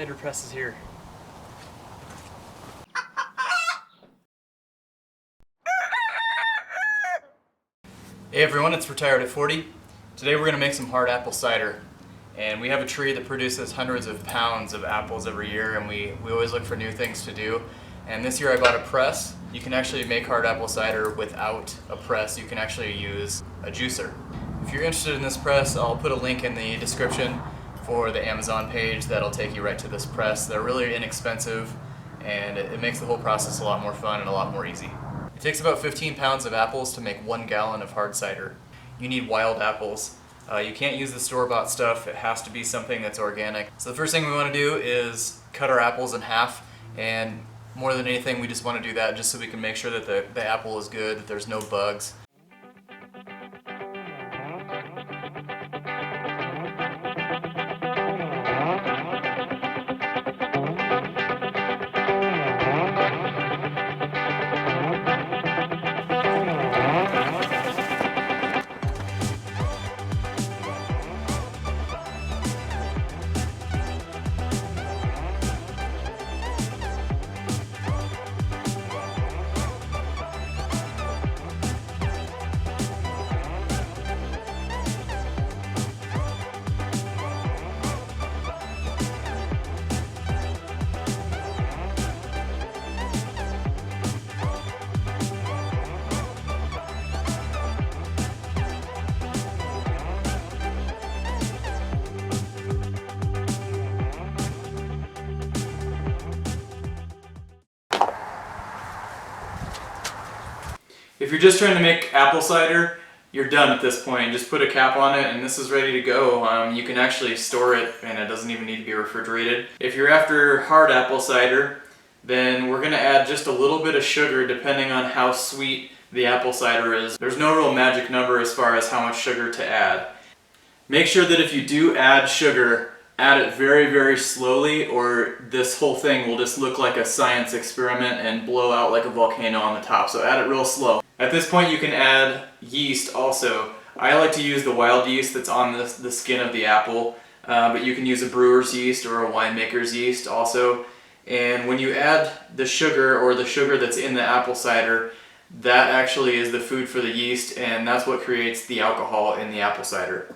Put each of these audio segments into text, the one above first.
cider press is here. Hey everyone, it's Retired at 40. Today we're going to make some hard apple cider. And we have a tree that produces hundreds of pounds of apples every year, and we always look for new things to do. And this year I bought a press. You can actually make hard apple cider without a press. You can actually use a juicer. If you're interested in this press, I'll put a link in the description for the Amazon page that'll take you right to this press. They're really inexpensive, and it makes the whole process a lot more fun and a lot more easy. It takes about 15 pounds of apples to make 1 gallon of hard cider. You need wild apples. You can't use the store-bought stuff. It has to be something that's organic. So the first thing we want to do is cut our apples in half, and more than anything we just want to do that just so we can make sure that the apple is good, that there's no bugs. If you're just trying to make apple cider, you're done at this point. Just put a cap on it and this is ready to go. You can actually store it and it doesn't even need to be refrigerated. If you're after hard apple cider, then we're going to add just a little bit of sugar depending on how sweet the apple cider is. There's no real magic number as far as how much sugar to add. Make sure that if you do add sugar, add it very, very slowly, or this whole thing will just look like a science experiment and blow out like a volcano on the top. So add it real slow. At this point you can add yeast also. I like to use the wild yeast that's on the skin of the apple, but you can use a brewer's yeast or a winemaker's yeast also. And when you add the sugar, or the sugar that's in the apple cider, that actually is the food for the yeast, and that's what creates the alcohol in the apple cider.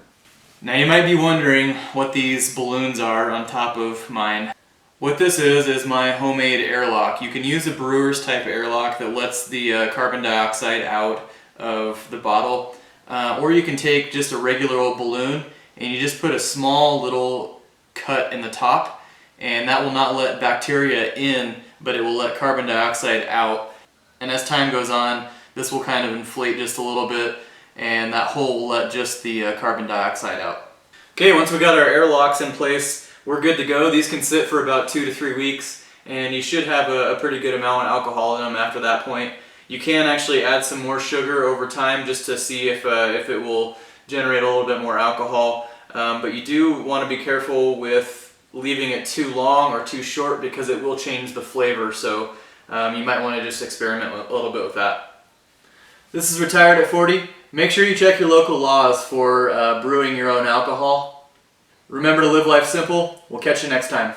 Now you might be wondering what these balloons are on top of mine. What this is my homemade airlock. You can use a brewer's type airlock that lets the carbon dioxide out of the bottle, or you can take just a regular old balloon and you just put a small little cut in the top, and that will not let bacteria in, but it will let carbon dioxide out. And as time goes on, this will kind of inflate just a little bit, and that hole will let just the carbon dioxide out. Okay, once we got our airlocks in place, we're good to go. These can sit for about 2 to 3 weeks, and you should have a pretty good amount of alcohol in them after that point. You can actually add some more sugar over time just to see if it will generate a little bit more alcohol, but you do want to be careful with leaving it too long or too short because it will change the flavor, so you might want to just experiment a little bit with that. This is Retired at 40. Make sure you check your local laws for brewing your own alcohol. Remember to live life simple. We'll catch you next time.